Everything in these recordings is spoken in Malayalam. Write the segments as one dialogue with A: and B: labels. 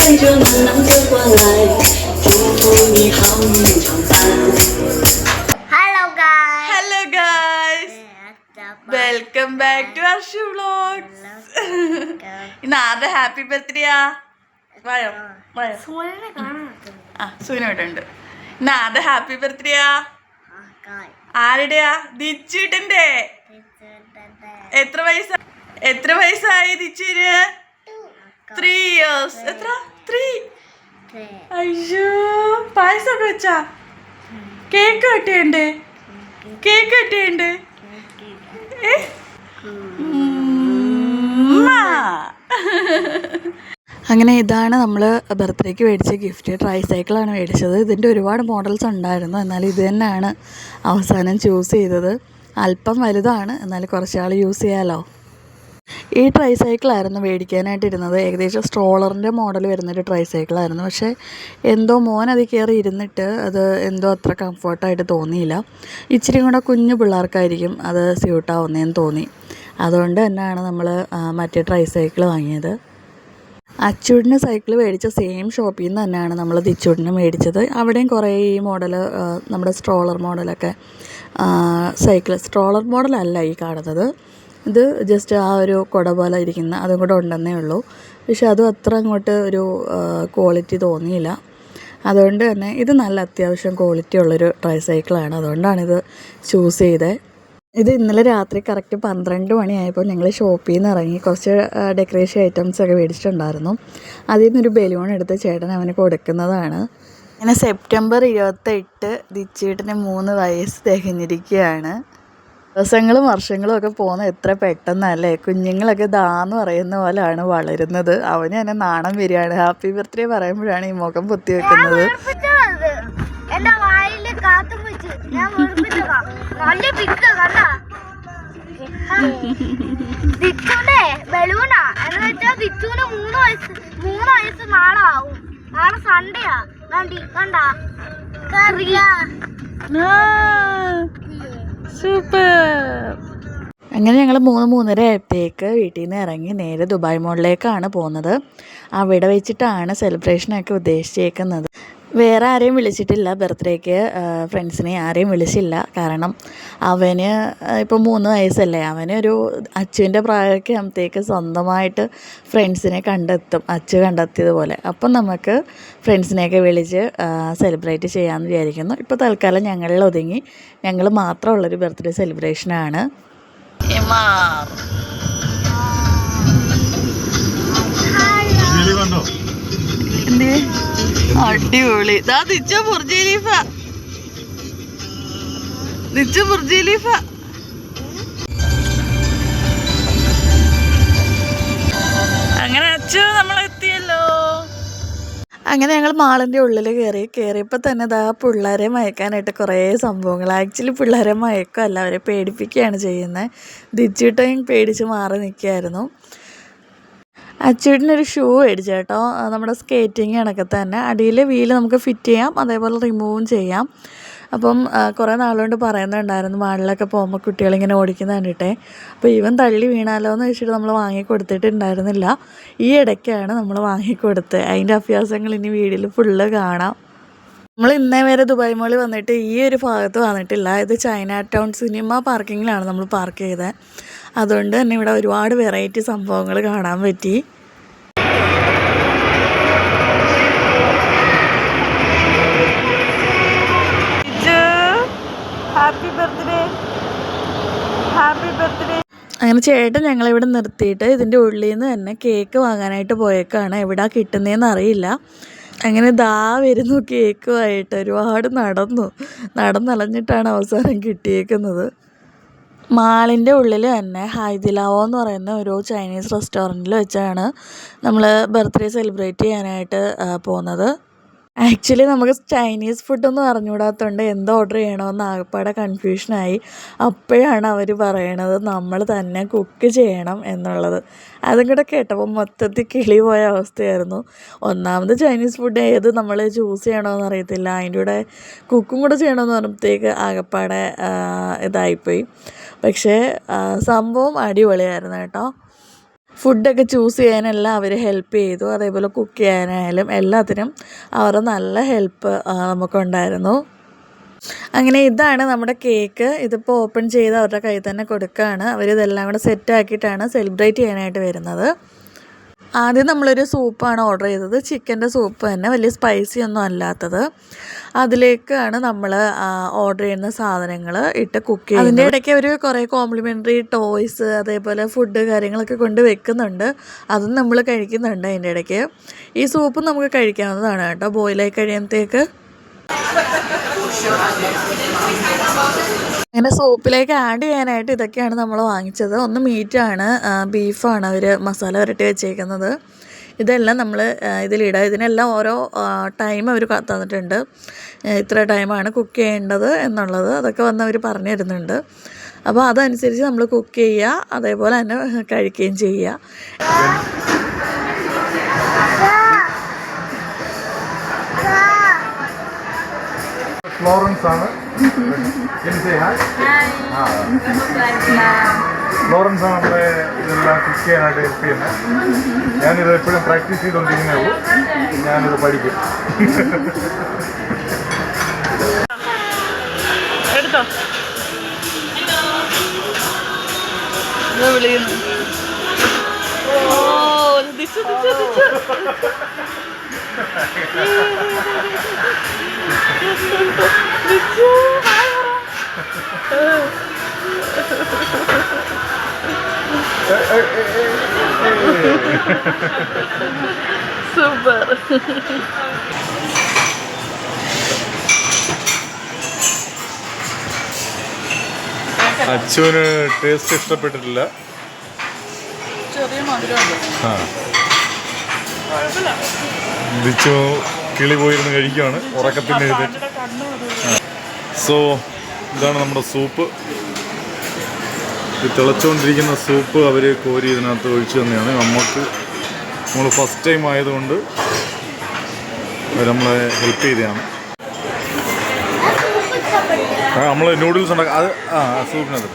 A: 带着暖暖的关爱，祝福你好运常在。
B: Hello guys, welcome back to Arshu Vlogs. ഇന്ന് ആരുടെ ഹാപ്പി ബർത്ത്ഡേയാ? വായോ വായോ. സൂര്യനോട്ടുണ്ട്. ഇന്ന് ആരുടെ ഹാപ്പി ബർത്ത്ഡേയാ? ആരുടെയാ? ദിച്ചുട്ടന്റെ. എത്ര വയസ്സായി ദിച്ചിന്? 3 years. എത്ര? 3. അയ്യോ, പായസമൊക്കെ വെച്ചാ? കേക്ക് കട്ടിയുണ്ട്. അങ്ങനെ ഇതാണ് നമ്മൾ ബർത്ത്ഡേക്ക് മേടിച്ച ഗിഫ്റ്റ്. ട്രൈ സൈക്കിളാണ് മേടിച്ചത്. ഇതിൻ്റെ ഒരുപാട് മോഡൽസ് ഉണ്ടായിരുന്നു, എന്നാൽ ഇത് തന്നെയാണ് അവസാനം ചൂസ് ചെയ്തത്. അല്പം വലുതാണ്, എന്നാൽ കുറച്ചാൾ യൂസ് ചെയ്യാമല്ലോ. ഈ ട്രൈ സൈക്കിളായിരുന്നു മേടിക്കാനായിട്ടിരുന്നത്. ഏകദേശം സ്ട്രോളറിൻ്റെ മോഡൽ വരുന്നൊരു ട്രൈ സൈക്കിളായിരുന്നു. പക്ഷേ എന്തോ മോൻ അത് കയറി ഇരുന്നിട്ട് അത് എന്തോ അത്ര കംഫർട്ടായിട്ട് തോന്നിയില്ല. ഇച്ചിരി കൂടെ കുഞ്ഞു പിള്ളേർക്കായിരിക്കും അത് സ്യൂട്ടാവുന്നതെന്ന് തോന്നി. അതുകൊണ്ട് തന്നെയാണ് നമ്മൾ മറ്റേ ട്രൈ സൈക്കിൾ വാങ്ങിയത്. അച്ചൂടിന് സൈക്കിൾ മേടിച്ച സെയിം ഷോപ്പിൽ നിന്ന് തന്നെയാണ് നമ്മൾ ദിച്ചൂടിന് മേടിച്ചത്. അവിടെയും കുറേ ഈ മോഡൽ, നമ്മുടെ സ്ട്രോളർ മോഡലൊക്കെ സൈക്കിൾ, സ്ട്രോളർ മോഡലല്ല ഈ കാണുന്നത്. ഇത് ജസ്റ്റ് ആ ഒരു കുട പോലെ ഇരിക്കുന്ന അതും കൂടെ ഉണ്ടെന്നേ ഉള്ളൂ. പക്ഷെ അതും അത്ര അങ്ങോട്ട് ഒരു ക്വാളിറ്റി തോന്നിയില്ല. അതുകൊണ്ട് തന്നെ ഇത് നല്ല അത്യാവശ്യം ക്വാളിറ്റി ഉള്ളൊരു ട്രൈ സൈക്കിളാണ്. അതുകൊണ്ടാണിത് ചൂസ് ചെയ്തത്. ഇത് ഇന്നലെ രാത്രി കറക്റ്റ് 12 മണിയായപ്പോൾ ഞങ്ങൾ ഷോപ്പിൽ നിന്ന് ഇറങ്ങി കുറച്ച് ഡെക്കറേഷൻ ഐറ്റംസൊക്കെ മേടിച്ചിട്ടുണ്ടായിരുന്നു. അതിൽ നിന്നൊരു ബലൂൺ എടുത്ത് ചേട്ടൻ അവന് കൊടുക്കുന്നതാണ്. ഇങ്ങനെ സെപ്റ്റംബർ 28 ദിച്ചേട്ടന് 3 വയസ്സ് തികഞ്ഞിരിക്കുകയാണ്. ദിവസങ്ങളും വർഷങ്ങളും ഒക്കെ പോകുന്നത് എത്ര പെട്ടെന്നല്ലേ. കുഞ്ഞുങ്ങളൊക്കെ ദാന്ന് പറയുന്ന പോലെയാണ് വളരുന്നത്. അവന് തന്നെ നാണം വരികയാണ്. ഹാപ്പി ബർത്ത്ഡേ പറയുമ്പോഴാണ് ഈ മുഖം പൊത്തി വെക്കുന്നത്. സൂപ്പർ. അങ്ങനെ ഞങ്ങൾ 3-3:30 ആയപ്പോഴത്തേക്ക് വീട്ടിൽ നിന്ന് ഇറങ്ങി നേരെ ദുബായ് മോളിലേക്കാണ് പോകുന്നത്. അവിടെ വെച്ചിട്ടാണ് സെലിബ്രേഷനൊക്കെ ഉദ്ദേശിച്ചേക്കുന്നത്. വേറെ ആരെയും വിളിച്ചിട്ടില്ല ബർത്ത്ഡേക്ക്. ഫ്രണ്ട്സിനെ ആരെയും വിളിച്ചില്ല. കാരണം അവന് ഇപ്പോൾ 3 വയസ്സല്ലേ. അവനൊരു അച്ചുവിൻ്റെ പ്രായമൊക്കെ ആകുമ്പോഴത്തേക്ക് സ്വന്തമായിട്ട് ഫ്രണ്ട്സിനെ കണ്ടെത്തും, അച്ചു കണ്ടെത്തിയതുപോലെ. അപ്പം നമുക്ക് ഫ്രണ്ട്സിനെയൊക്കെ വിളിച്ച് സെലിബ്രേറ്റ് ചെയ്യാമെന്ന് വിചാരിക്കുന്നു. ഇപ്പോൾ തൽക്കാലം ഞങ്ങളിൽ ഒതുങ്ങി ഞങ്ങൾ മാത്രമുള്ളൊരു ബർത്ത്ഡേ സെലിബ്രേഷനാണ്. അടിപൊളി. അങ്ങനെ അച്ചു നമ്മളെത്തിയല്ലോ. അങ്ങനെ ഞങ്ങൾ മാളിൻ്റെ ഉള്ളിൽ കയറിയപ്പോൾ തന്നെ പിള്ളേരെ മയക്കാനായിട്ട് കുറേ സംഭവങ്ങൾ. ആക്ച്വലി പിള്ളേരെ മയക്കമല്ല, അവരെ പേടിപ്പിക്കുകയാണ് ചെയ്യുന്നത്. ദിച്ചിട്ടയും പേടിച്ച് മാറി നിൽക്കുകയായിരുന്നു. അച്ചൂട്ടിനൊരു ഷൂ മേടിച്ചു കേട്ടോ. നമ്മുടെ സ്കേറ്റിങ് കണക്കെ തന്നെ. അടിയിൽ വീല് നമുക്ക് ഫിറ്റ് ചെയ്യാം, അതേപോലെ റിമൂവും ചെയ്യാം. അപ്പം കുറേ നാളുകൊണ്ട് പറയുന്നുണ്ടായിരുന്നു മാളിലൊക്കെ പോകുമ്പോൾ കുട്ടികളിങ്ങനെ ഓടിക്കുന്ന കണ്ടിട്ടേ. അപ്പോൾ ഇവൻ തള്ളി വീണാലോ എന്ന് വെച്ചിട്ട് നമ്മൾ വാങ്ങിക്കൊടുത്തിട്ടുണ്ടായിരുന്നില്ല. ഈ ഇടയ്ക്കാണ് നമ്മൾ വാങ്ങിക്കൊടുത്തത്. അതിൻ്റെ അഭ്യാസങ്ങൾ ഇനി വീഡിയോയിൽ ഫുള്ള് കാണാം. നമ്മൾ ഇന്നേ വരെ ദുബായ് മോളിൽ വന്നിട്ട് ഈ ഒരു ഭാഗത്ത് വന്നിട്ടില്ല. ഇത് ചൈന ടൗൺ സിനിമ പാർക്കിങ്ങിലാണ് നമ്മൾ പാർക്ക് ചെയ്തത്. അതുകൊണ്ട് തന്നെ ഇവിടെ ഒരുപാട് വെറൈറ്റി സംഭവങ്ങൾ കാണാൻ പറ്റി. Happy birthday, happy birthday. അങ്ങനെ ചേട്ടൻ ഞങ്ങളിവിടെ നിർത്തിയിട്ട് ഇതിൻ്റെ ഉള്ളിൽ നിന്ന് തന്നെ കേക്ക് വാങ്ങാനായിട്ട് പോയേക്കാണ്. എവിടാ കിട്ടുന്നതെന്ന് അറിയില്ല. അങ്ങനെ വരുന്നു കേക്കുമായിട്ട്. ഒരുപാട് നടന്നലഞ്ഞിട്ടാണ് അവസാനം കിട്ടിയേക്കുന്നത്. മാളിൻ്റെ ഉള്ളിൽ തന്നെ ഹൈദിലാവോ എന്ന് പറയുന്ന ഒരു ചൈനീസ് റെസ്റ്റോറൻറ്റിൽ വെച്ചാണ് നമ്മൾ ബർത്ത്ഡേ സെലിബ്രേറ്റ് ചെയ്യാനായിട്ട് പോകുന്നത്. ആക്ച്വലി നമുക്ക് ചൈനീസ് ഫുഡൊന്നും അറിഞ്ഞുകൂടാത്തതുകൊണ്ട് എന്ത് ഓർഡർ ചെയ്യണമെന്ന് ആകപ്പാടെ കൺഫ്യൂഷനായി. അപ്പോഴാണ് അവർ പറയണത് നമ്മൾ തന്നെ കുക്ക് ചെയ്യണം എന്നുള്ളത്. അതും കൂടെ കേട്ടപ്പോൾ മൊത്തത്തിൽ കിളി പോയ അവസ്ഥയായിരുന്നു. ഒന്നാമത് ചൈനീസ് ഫുഡ് ഏത് നമ്മൾ ചൂസ് ചെയ്യണമെന്ന് അറിയത്തില്ല, അതിൻ്റെ കൂടെ കുക്കും കൂടെ ചെയ്യണമെന്ന് പറഞ്ഞപ്പോഴത്തേക്ക് ആകപ്പാടെ ഇതായിപ്പോയി. പക്ഷേ സംഭവം അടിപൊളിയായിരുന്നു കേട്ടോ. ഫുഡൊക്കെ ചൂസ് ചെയ്യാനെല്ലാം അവർ ഹെൽപ്പ് ചെയ്തു. അതേപോലെ കുക്ക് ചെയ്യാനായാലും എല്ലാത്തിനും അവർ നല്ല ഹെൽപ്പ് നമുക്കുണ്ടായിരുന്നു. അങ്ങനെ ഇതാണ് നമ്മുടെ കേക്ക്. ഇതിപ്പോൾ ഓപ്പൺ ചെയ്ത് അവരുടെ കയ്യിൽ തന്നെ കൊടുക്കുകയാണ്. അവരിതെല്ലാം കൂടെ സെറ്റാക്കിയിട്ടാണ് സെലിബ്രേറ്റ് ചെയ്യാനായിട്ട് വരുന്നത്. ആദ്യം നമ്മളൊരു സൂപ്പാണ് ഓർഡർ ചെയ്തത്. ചിക്കൻ്റെ സൂപ്പ് തന്നെ, വലിയ സ്പൈസി ഒന്നും അല്ലാത്തത്. അതിലേക്കാണ് നമ്മൾ ഓർഡർ ചെയ്യുന്ന സാധനങ്ങൾ ഇട്ട് കുക്ക് ചെയ്യുന്നത്. അതിൻ്റെ ഇടയ്ക്ക് അവർ കുറേ കോംപ്ലിമെൻ്ററി ടോയ്സ് അതേപോലെ ഫുഡ് കാര്യങ്ങളൊക്കെ കൊണ്ട് വെക്കുന്നുണ്ട്. അതും നമ്മൾ കഴിക്കുന്നുണ്ട് അതിൻ്റെ ഇടയ്ക്ക്. ഈ സൂപ്പ് നമുക്ക് കഴിക്കാവുന്നതാണ് കേട്ടോ, ബോയിലായി കഴിയുമ്പോഴത്തേക്ക്. അങ്ങനെ സൂപ്പിലേക്ക് ആഡ് ചെയ്യാനായിട്ട് ഇതൊക്കെയാണ് നമ്മൾ വാങ്ങിച്ചത്. ഒന്ന് മീറ്റാണ്, ബീഫാണ് അവർ മസാല പുരട്ടി വെച്ചേക്കുന്നത്. ഇതെല്ലാം നമ്മൾ ഇതിലിടുക. ഇതിനെല്ലാം ഓരോ ടൈം അവർ തന്നിട്ടുണ്ട്. ഇത്ര ടൈമാണ് കുക്ക് ചെയ്യേണ്ടത് എന്നുള്ളത് അതൊക്കെ വന്ന് അവർ പറഞ്ഞു തരുന്നുണ്ട്. അപ്പോൾ അതനുസരിച്ച് നമ്മൾ കുക്ക് ചെയ്യുക, അതേപോലെ തന്നെ കഴിക്കുകയും ചെയ്യുക.
C: ഫ്ലോറൻസ് ആണ്. ഫ്ലോറൻസ് ആണ് നമ്മുടെ ഇതെല്ലാം കുക്ക് ചെയ്യാനായിട്ട് ഹെൽപ്പ് ചെയ്യുന്നത്. ഞാനിത് എപ്പോഴും പ്രാക്ടീസ് ചെയ്തുകൊണ്ടിരിക്കുന്നേ ഉള്ളൂ. ഞാനിത് പഠിക്കും.
B: എടുത്തോ വിളിക്കുന്നു. ഓ ദിച്ചു സൂപ്പർ.
C: അച്ചുവിന് ടേസ്റ്റ് ഇഷ്ടപ്പെട്ടിട്ടില്ല.
B: ചെറിയ മധുരമുണ്ട്.
C: ദിച്ചു കിളി പോയിരുന്ന് കഴിക്കുകയാണ് ഉറക്കത്തിന് എഴുതി. സോ ഇതാണ് നമ്മുടെ സൂപ്പ്. ഈ തിളച്ചുകൊണ്ടിരിക്കുന്ന സൂപ്പ് അവർ കോരി ഇതിനകത്ത് ഒഴിച്ചു തന്നെയാണ്. നമ്മൾ ഫസ്റ്റ് ടൈം ആയതുകൊണ്ട് അവർ നമ്മളെ ഹെൽപ്പ് ചെയ്തതാണ്. നമ്മൾ നൂഡിൽസ് ഉണ്ടാക്കുക അത് സൂപ്പിനകത്ത്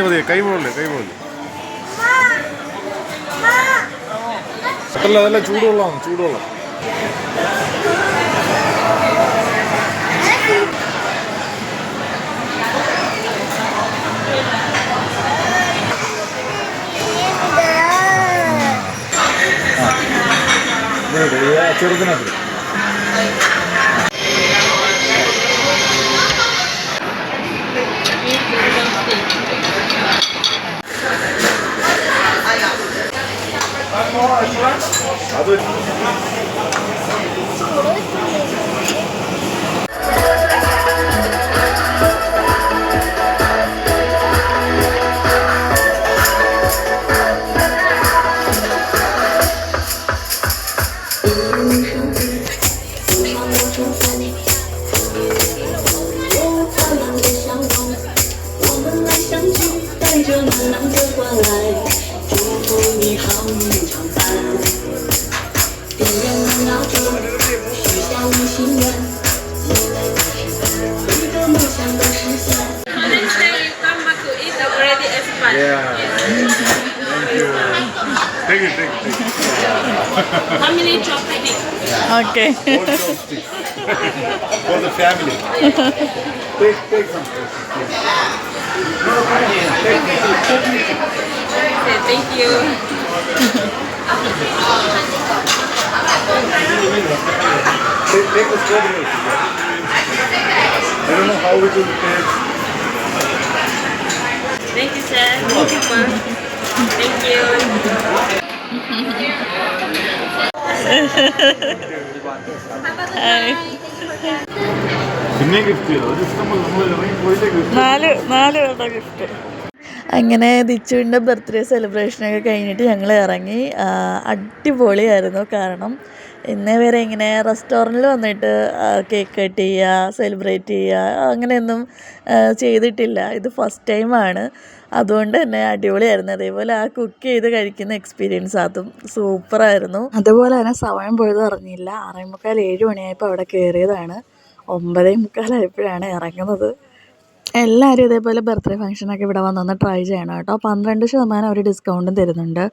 C: മതി കൈ പോകല്ലേ അല്ല അതല്ല ചൂടുവെള്ളം. ചെറുതിനകത്ത് അത്
D: How many chopsticks?
B: Okay.
C: All chopsticks. For the family. Take some.
D: Okay, thank you.
C: Take the strawberry. I don't know how it will taste.
D: Thank you, sir. Thank you.
C: പിന്നെ ഗിഫ്റ്റ് ചെയ്തോ? നമ്മൾ ഇറങ്ങി പോയിട്ടേ ഗിഫ്റ്റ്.
B: നാല് പേരുടെ ഗിഫ്റ്റ്. അങ്ങനെ ദിച്ചുവിൻ്റെ ബർത്ത്ഡേ സെലിബ്രേഷനൊക്കെ കഴിഞ്ഞിട്ട് ഞങ്ങൾ ഇറങ്ങി. അടിപൊളിയായിരുന്നു. കാരണം ഇന്നേ വരെ ഇങ്ങനെ റെസ്റ്റോറൻറ്റിൽ വന്നിട്ട് കേക്ക് കട്ട് ചെയ്യുക, സെലിബ്രേറ്റ് ചെയ്യുക അങ്ങനെയൊന്നും ചെയ്തിട്ടില്ല. ഇത് ഫസ്റ്റ് ടൈമാണ്. അതുകൊണ്ട് തന്നെ അടിപൊളിയായിരുന്നു. അതേപോലെ ആ കുക്ക് ചെയ്ത് കഴിക്കുന്ന എക്സ്പീരിയൻസ് അതും സൂപ്പറായിരുന്നു. അതുപോലെ തന്നെ സമയം പോയത് അറിഞ്ഞില്ല. 6:45 7 മണിയായപ്പോൾ അവിടെ കയറിയതാണ്. 9:45 ഇറങ്ങുന്നത്. എല്ലാവരും ഇതേപോലെ ബർത്ത്ഡേ ഫംഗ്ഷനൊക്കെ ഇവിടെ വന്നൊന്ന് ട്രൈ ചെയ്യണം കേട്ടോ. 12% അവർ ഡിസ്കൗണ്ടും തരുന്നുണ്ട്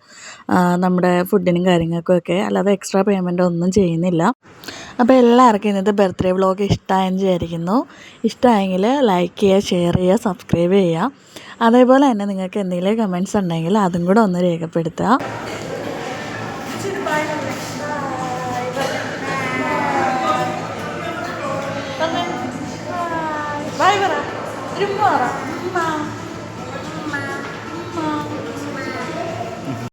B: നമ്മുടെ ഫുഡിനും കാര്യങ്ങൾക്കും ഒക്കെ. അല്ലാതെ എക്സ്ട്രാ പേയ്മെൻ്റ് ഒന്നും ചെയ്യുന്നില്ല. അപ്പോൾ എല്ലാവർക്കും ഇന്നത്തെ ബർത്ത്ഡേ വ്ളോഗ് ഇഷ്ടമായെന്ന് വിചാരിക്കുന്നു. ഇഷ്ടമായെങ്കിൽ ലൈക്ക് ചെയ്യുക, ഷെയർ ചെയ്യുക, സബ്സ്ക്രൈബ് ചെയ്യുക. അതേപോലെ തന്നെ നിങ്ങൾക്ക് എന്തെങ്കിലും കമൻറ്റ്സ് ഉണ്ടെങ്കിൽ അതും കൂടെ ഒന്ന് രേഖപ്പെടുത്തുക. ബൈ പറ.